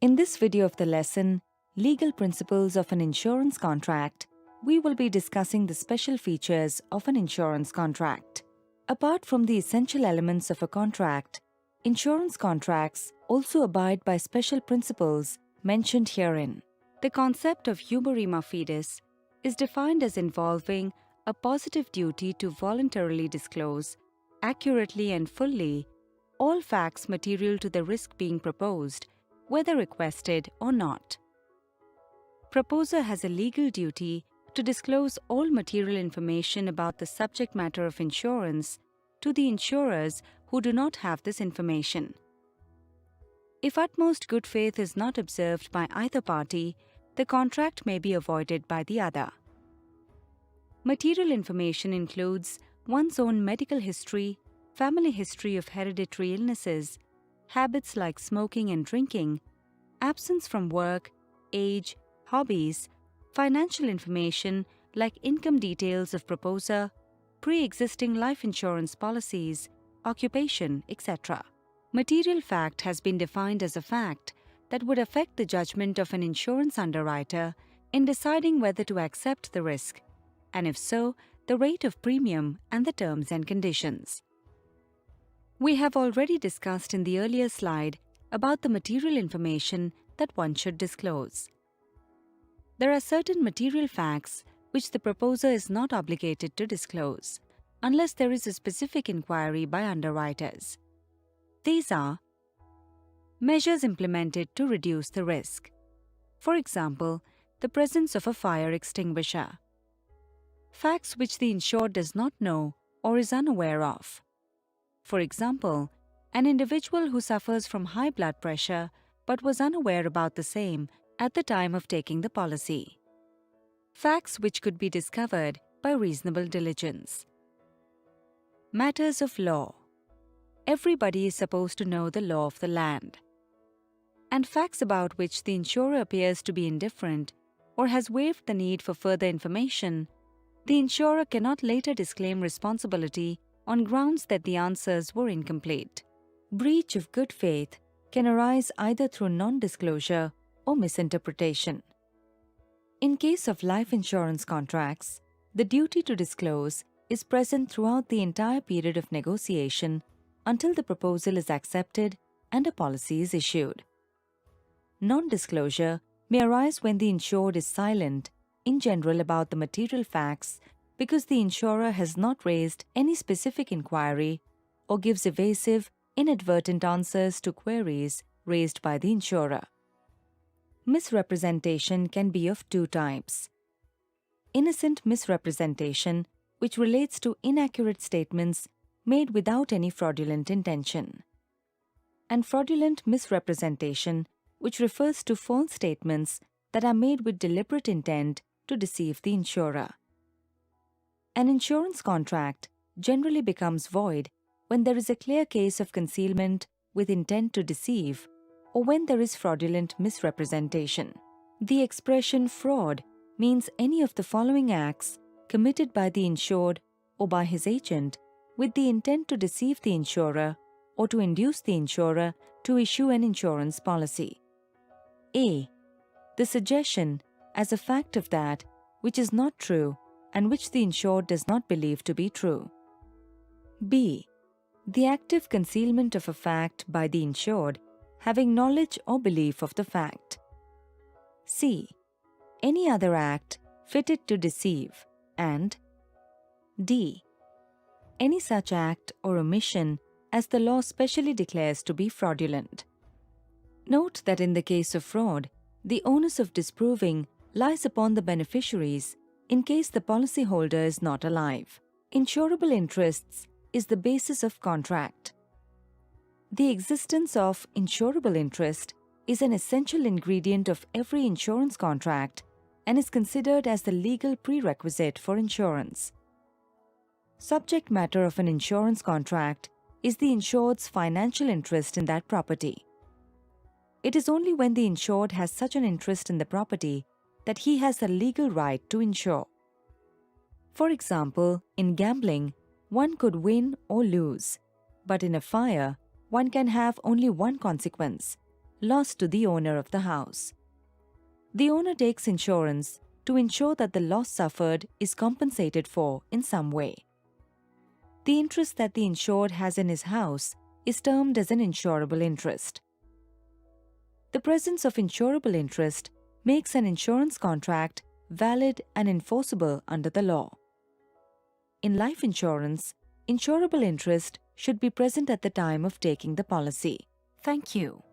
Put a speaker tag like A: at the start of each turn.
A: In this video of the lesson, Legal Principles of an Insurance Contract, we will be discussing the special features of an insurance contract. Apart from the essential elements of a contract, insurance contracts also abide by special principles mentioned herein. The concept of humorema fides is defined as involving a positive duty to voluntarily disclose, accurately and fully, all facts material to the risk being proposed, whether requested or not. Proposer has a legal duty to disclose all material information about the subject matter of insurance to the insurers who do not have this information. If utmost good faith is not observed by either party, the contract may be avoided by the other. Material information includes one's own medical history, family history of hereditary illnesses, habits like smoking and drinking, absence from work, age, hobbies, financial information like income details of proposer, pre-existing life insurance policies, occupation, etc. Material fact has been defined as a fact that would affect the judgment of an insurance underwriter in deciding whether to accept the risk, and if so, the rate of premium and the terms and conditions. We have already discussed in the earlier slide about the material information that one should disclose. There are certain material facts which the proposer is not obligated to disclose, unless there is a specific inquiry by underwriters. These are measures implemented to reduce the risk. For example, the presence of a fire extinguisher. Facts which the insured does not know or is unaware of. For example, an individual who suffers from high blood pressure but was unaware about the same at the time of taking the policy. Facts which could be discovered by reasonable diligence. Matters of law. Everybody is supposed to know the law of the land. And facts about which the insurer appears to be indifferent or has waived the need for further information, the insurer cannot later disclaim responsibility on grounds that the answers were incomplete. Breach of good faith can arise either through non-disclosure or misinterpretation. In case of life insurance contracts, the duty to disclose is present throughout the entire period of negotiation until the proposal is accepted and a policy is issued. Non-disclosure may arise when the insured is silent, in general, about the material facts because the insurer has not raised any specific inquiry or gives evasive, inadvertent answers to queries raised by the insurer. Misrepresentation can be of two types. Innocent misrepresentation, which relates to inaccurate statements made without any fraudulent intention. And fraudulent misrepresentation, which refers to false statements that are made with deliberate intent to deceive the insurer. An insurance contract generally becomes void when there is a clear case of concealment with intent to deceive or when there is fraudulent misrepresentation. The expression fraud means any of the following acts committed by the insured or by his agent with the intent to deceive the insurer or to induce the insurer to issue an insurance policy. A. The suggestion as a fact of that which is not true and which the insured does not believe to be true. B. The active concealment of a fact by the insured having knowledge or belief of the fact. C. Any other act fitted to deceive. And D. Any such act or omission as the law specially declares to be fraudulent. Note that in the case of fraud, the onus of disproving lies upon the beneficiaries in case the policyholder is not alive. Insurable interests is the basis of contract. The existence of insurable interest is an essential ingredient of every insurance contract and is considered as the legal prerequisite for insurance. Subject matter of an insurance contract is the insured's financial interest in that property. It is only when the insured has such an interest in the property that he has the legal right to insure. For example, in gambling, one could win or lose, but in a fire, one can have only one consequence, loss to the owner of the house. The owner takes insurance to ensure that the loss suffered is compensated for in some way. The interest that the insured has in his house is termed as an insurable interest. The presence of insurable interest makes an insurance contract valid and enforceable under the law. In life insurance, insurable interest should be present at the time of taking the policy. Thank you.